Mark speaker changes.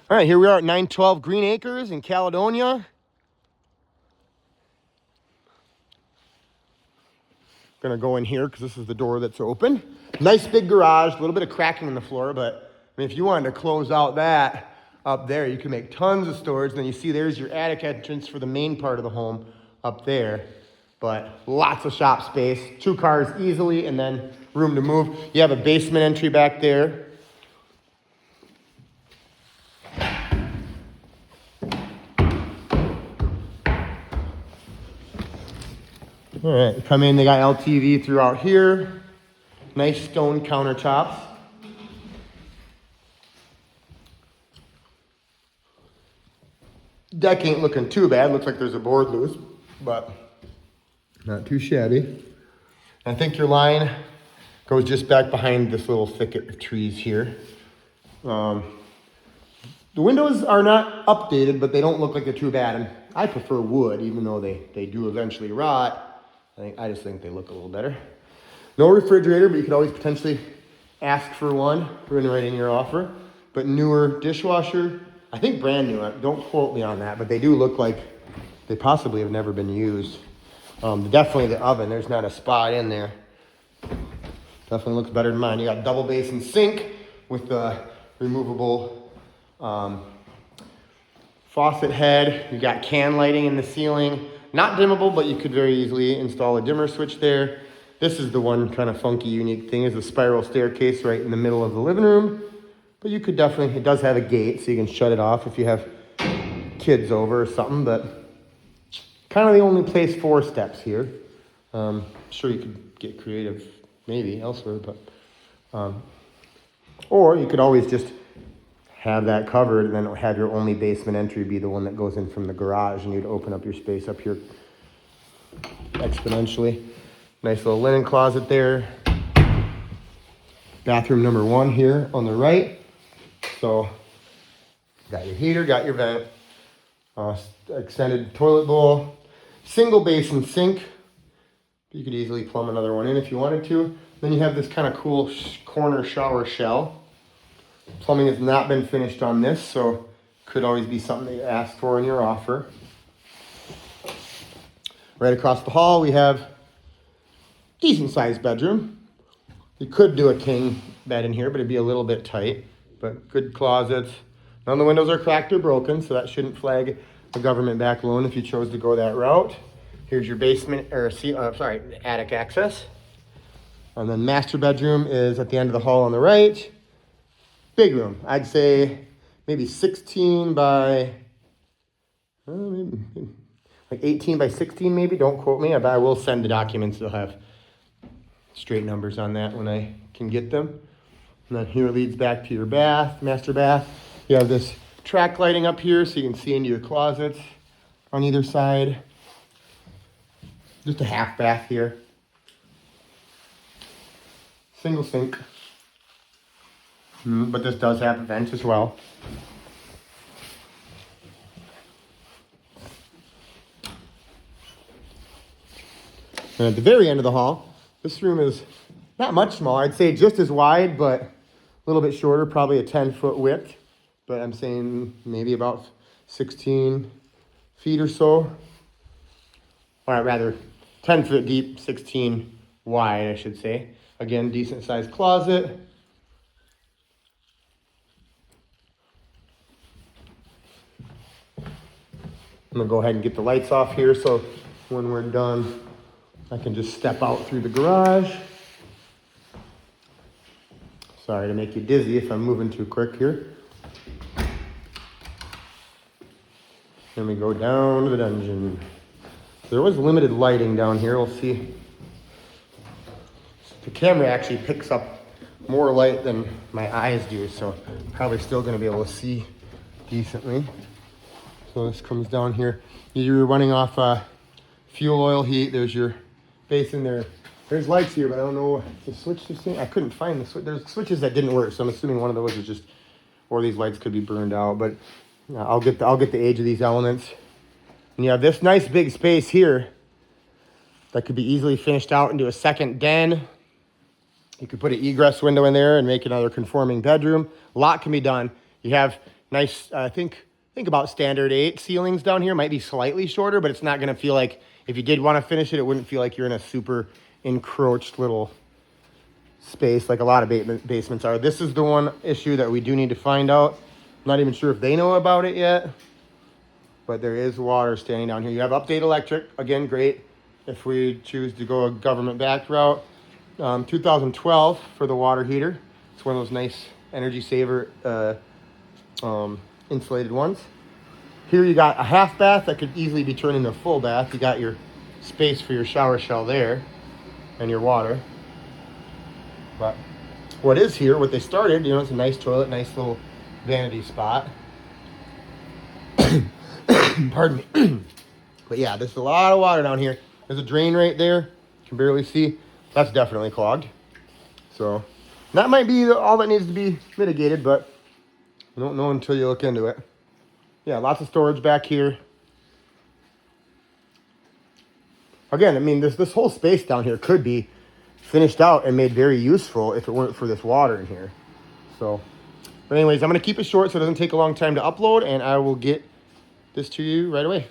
Speaker 1: All right, here we are at 912 Green Acres in Caledonia. Gonna go in here because this is the door that's open. Nice big garage, a little bit of cracking in the floor, but I mean, if you wanted to close out that up there, you can make tons of storage. And then you see there's your attic entrance for the main part of the home up there. But lots of shop space, 2 cars easily, and then room to move. You have a basement entry back there. All right, come in, they got LTV throughout here. Nice stone countertops. Deck ain't looking too bad. Looks like there's a board loose, but not too shabby. I think your line goes just back behind this little thicket of trees here. The windows are not updated, but they don't look like they're too bad. And I prefer wood, even though they do eventually rot. I just think they look a little better. No refrigerator, but you could always potentially ask for one. Written right in your offer. But newer dishwasher, I think brand new. Don't quote me on that, but they do look like they possibly have never been used. Definitely the oven. There's not a spot in there. Definitely looks better than mine. You got double basin sink with the removable faucet head. You got can lighting in the ceiling. Not dimmable, but you could very easily install a dimmer switch there. This is the one kind of funky, unique thing, is the spiral staircase right in the middle of the living room. But you could definitely, it does have a gate, so you can shut it off if you have kids over or something, but kind of the only place 4 steps here. Sure, you could get creative maybe elsewhere, but, or you could always just have that covered and then have your only basement entry be the one that goes in from the garage, and you'd open up your space up here exponentially. Nice little linen closet there. Bathroom number 1 here on the right. So got your heater, got your vent, extended toilet bowl, single basin sink. You could easily plumb another one in if you wanted to. Then you have this kind of cool corner shower shell. Plumbing has not been finished on this, so could always be something that you ask for in your offer. Right across the hall, we have decent sized bedroom. You could do a king bed in here, but it'd be a little bit tight. But good closets. None of the windows are cracked or broken, so that shouldn't flag a government-backed loan if you chose to go that route. Here's your basement, or attic access. And then master bedroom is at the end of the hall on the right. Big room. I'd say maybe 16 by, maybe like 18 by 16 maybe. Don't quote me. But I will send the documents. They'll have straight numbers on that when I can get them. And then here leads back to your bath, master bath. You have this track lighting up here so you can see into your closets on either side. Just a half bath here. Single sink. But this does have vents as well. And at the very end of the hall, this room is not much smaller. I'd say just as wide, but a little bit shorter, probably a 10-foot width. But I'm saying maybe about 16 feet or so. Or rather, 10 foot deep, 16 wide, I should say. Again, decent sized closet. I'm gonna go ahead and get the lights off here, so when we're done, I can just step out through the garage. Sorry to make you dizzy if I'm moving too quick here. Then we go down to the dungeon. There was limited lighting down here. We'll see. The camera actually picks up more light than my eyes do, so probably still gonna be able to see decently. So this comes down here. You're running off fuel oil heat. There's your basin there. There's lights here, but I don't know the switch this thing. I couldn't find the switch. There's switches that didn't work, so I'm assuming one of those is just, or these lights could be burned out. But I'll get the age of these elements. And you have this nice big space here that could be easily finished out into a second den. You could put an egress window in there and make another conforming bedroom. A lot can be done. You have Nice, think about standard 8 ceilings down here. Might be slightly shorter, but it's not going to feel like, if you did want to finish it, it wouldn't feel like you're in a super encroached little space like a lot of basements are. This is the one issue that we do need to find out. I'm not even sure if they know about it yet, but there is water standing down here. You have Update Electric, again, great if we choose to go a government backed route. 2012 for the water heater. It's one of those nice energy saver insulated ones. Here you got a half bath that could easily be turned into a full bath. You got your space for your shower shell there and your water. But what is here, what they started, you know, it's a nice toilet, nice little vanity spot. Pardon me. But yeah, there's a lot of water down here. There's a drain right there. You can barely see. That's definitely clogged. So that might be all that needs to be mitigated, but you don't know until you look into it. Yeah, lots of storage back here. Again, I mean, this whole space down here could be finished out and made very useful if it weren't for this water in here. So, but anyways, I'm going to keep it short so it doesn't take a long time to upload, and I will get this to you right away.